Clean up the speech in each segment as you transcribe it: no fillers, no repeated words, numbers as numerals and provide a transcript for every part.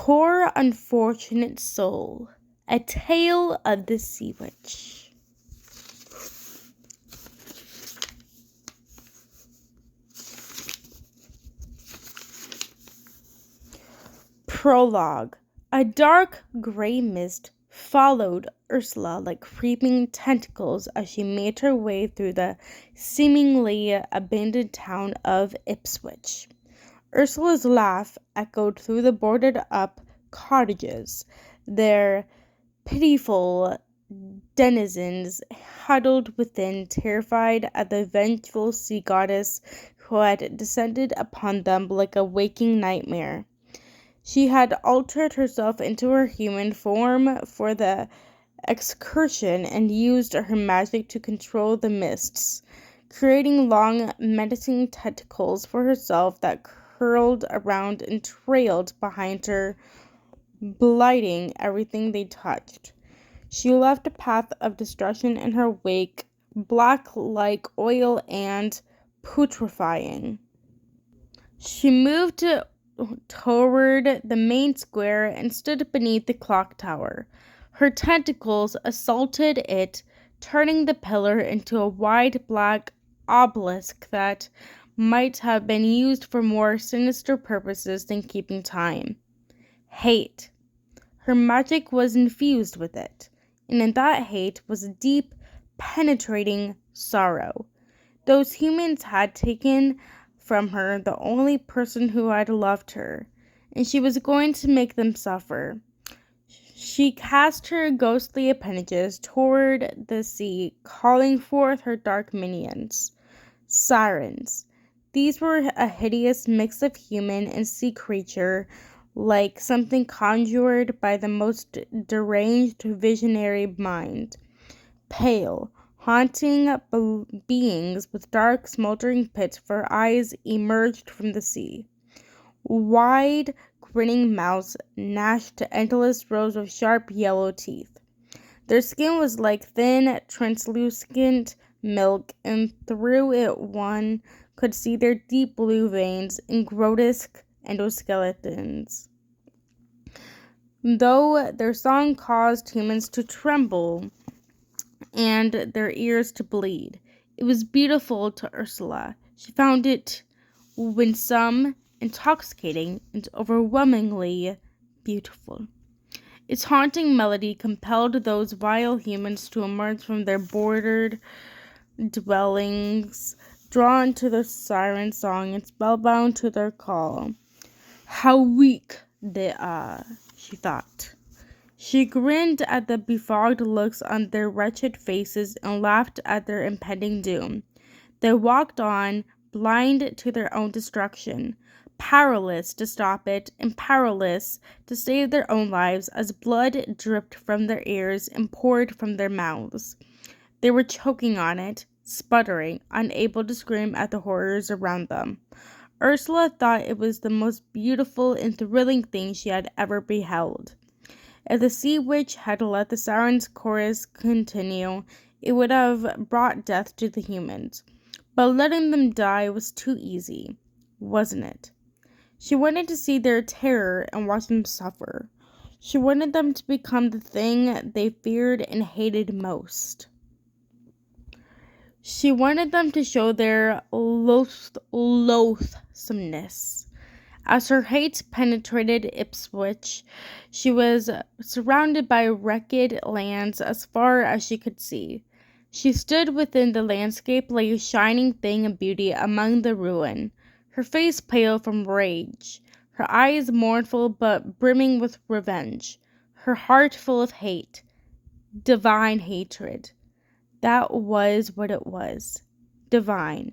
Poor unfortunate soul, a tale of the sea witch. Prologue. A dark gray mist followed Ursula like creeping tentacles as she made her way through the seemingly abandoned town of Ipswich. Ursula's laugh echoed through the boarded-up cottages, their pitiful denizens huddled within, terrified at the vengeful sea goddess who had descended upon them like a waking nightmare. She had altered herself into her human form for the excursion and used her magic to control the mists, creating long, menacing tentacles for herself that curled around and trailed behind her, blighting everything they touched. She left a path of destruction in her wake, black like oil and putrefying. She moved toward the main square and stood beneath the clock tower. Her tentacles assaulted it, turning the pillar into a wide black obelisk that might have been used for more sinister purposes than keeping time. Hate. Her magic was infused with it, and in that hate was a deep, penetrating sorrow. Those humans had taken from her the only person who had loved her, and she was going to make them suffer. She cast her ghostly appendages toward the sea, calling forth her dark minions, sirens. These were a hideous mix of human and sea creature, like something conjured by the most deranged visionary mind. Pale, haunting beings with dark, smoldering pits for eyes emerged from the sea. Wide, grinning mouths gnashed to endless rows of sharp yellow teeth. Their skin was like thin, translucent milk, and through it one could see their deep blue veins and grotesque endoskeletons. Though their song caused humans to tremble and their ears to bleed, it was beautiful to Ursula. She found it winsome, intoxicating, and overwhelmingly beautiful. Its haunting melody compelled those vile humans to emerge from their bordered dwellings, drawn to the siren song and spellbound to their call. How weak they are, she thought. She grinned at the befogged looks on their wretched faces and laughed at their impending doom. They walked on, blind to their own destruction, powerless to stop it and powerless to save their own lives as blood dripped from their ears and poured from their mouths. They were choking on it, sputtering, unable to scream at the horrors around them. Ursula thought it was the most beautiful and thrilling thing she had ever beheld. If the sea witch had let the siren's chorus continue, it would have brought death to the humans. But letting them die was too easy, wasn't it? She wanted to see their terror and watch them suffer. She wanted them to become the thing they feared and hated most. She wanted them to show their loathsomeness. As her hate penetrated Ipswich, she was surrounded by wrecked lands as far as she could see. She stood within the landscape like a shining thing of beauty among the ruin, her face pale from rage, her eyes mournful but brimming with revenge, her heart full of hate, divine hatred. That was what it was, divine.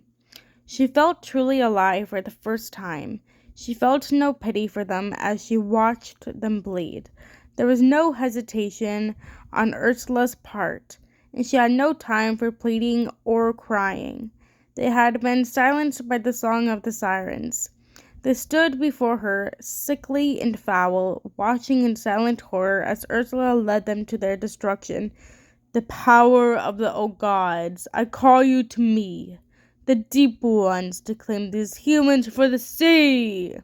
She felt truly alive for the first time. She felt no pity for them as she watched them bleed. There was no hesitation on Ursula's part, and she had no time for pleading or crying. They had been silenced by the song of the sirens. They stood before her, sickly and foul, watching in silent horror as Ursula led them to their destruction. The power of the gods, I call you to me, the deep ones, to claim these humans for the sea.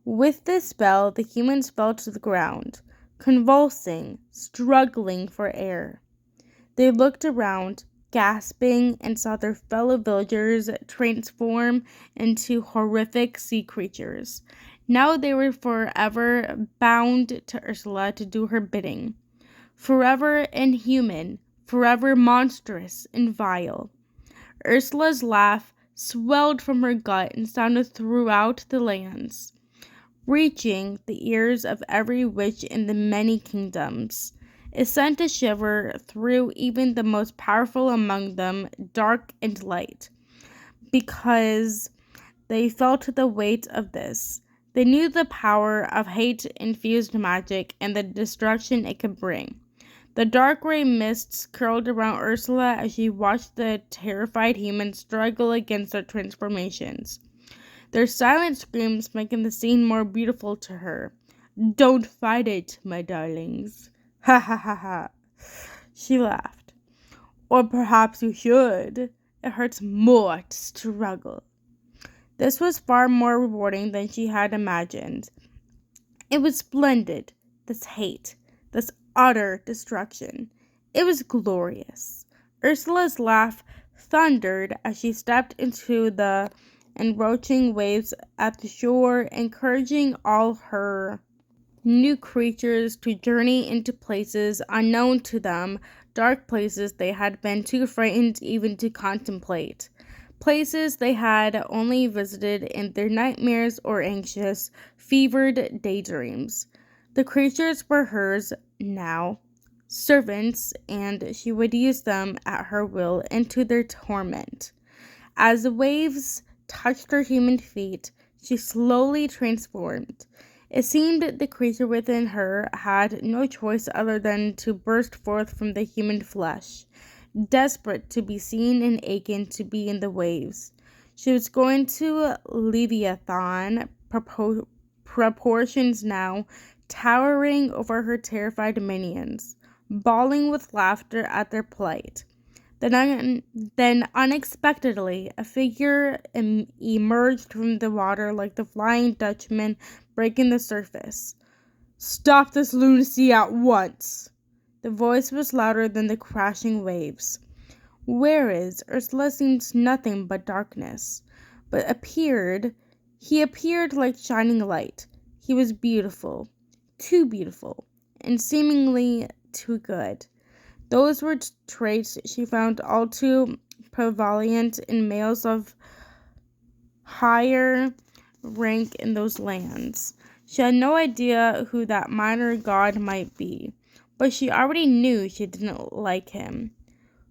With this spell, the humans fell to the ground, convulsing, struggling for air. They looked around, gasping, and saw their fellow villagers transform into horrific sea creatures. Now they were forever bound to Ursula to do her bidding. Forever inhuman, forever monstrous and vile. Ursula's laugh swelled from her gut and sounded throughout the lands, reaching the ears of every witch in the many kingdoms. It sent a shiver through even the most powerful among them, dark and light, because they felt the weight of this. They knew the power of hate-infused magic and the destruction it could bring. The dark gray mists curled around Ursula as she watched the terrified humans struggle against their transformations, their silent screams making the scene more beautiful to her. "Don't fight it, my darlings. Ha ha ha ha," she laughed. "Or perhaps you should. It hurts more to struggle." This was far more rewarding than she had imagined. It was splendid, this hate, this utter destruction. It was glorious. Ursula's laugh thundered as she stepped into the encroaching waves at the shore, encouraging all her new creatures to journey into places unknown to them, dark places they had been too frightened even to contemplate, places they had only visited in their nightmares or anxious, fevered daydreams. The creatures were hers now, servants, and she would use them at her will into their torment. As the waves touched her human feet, she slowly transformed. It seemed the creature within her had no choice other than to burst forth from the human flesh, desperate to be seen and aching to be in the waves. She was going to Leviathan proportions now, towering over her terrified minions, bawling with laughter at their plight. Then unexpectedly, a figure emerged from the water like the Flying Dutchman breaking the surface. "Stop this lunacy at once!" The voice was louder than the crashing waves. Whereas Ursula seemed nothing but darkness, but he appeared like shining light. He was beautiful, too beautiful, and seemingly too good. Those were traits she found all too prevalent in males of higher rank in those lands. She had no idea who that minor god might be, but she already knew she didn't like him.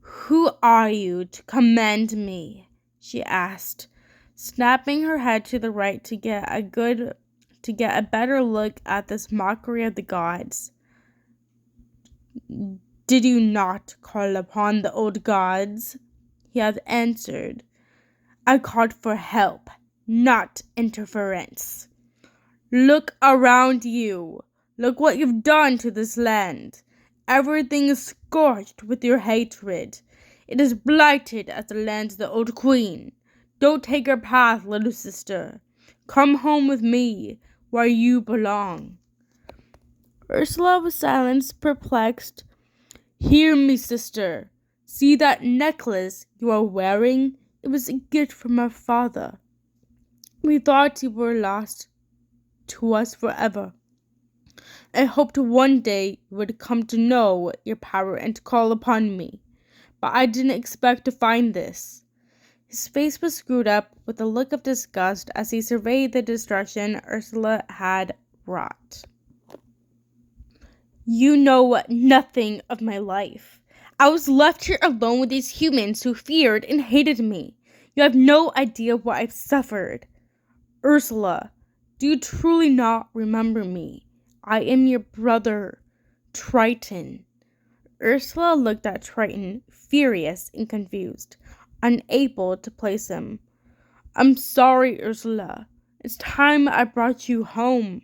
"Who are you to command me?" she asked, snapping her head to the right to get a better look at this mockery of the gods. "Did you not call upon the old gods?" he had answered. "I called for help, not interference. Look around you. Look what you've done to this land. Everything is scorched with your hatred. It is blighted as the land of the old queen. Don't take her path, little sister. Come home with me, where you belong." Ursula was silenced, perplexed. "Hear me, sister. See that necklace you are wearing? It was a gift from our father. We thought you were lost to us forever. I hoped one day you would come to know your power and call upon me, but I didn't expect to find this." His face was screwed up with a look of disgust as he surveyed the destruction Ursula had wrought. "You know nothing of my life. I was left here alone with these humans who feared and hated me. You have no idea what I've suffered. Ursula, do you truly not remember me? I am your brother, Triton." Ursula looked at Triton, furious and confused, unable to place him. "I'm sorry, Ursula. It's time I brought you home."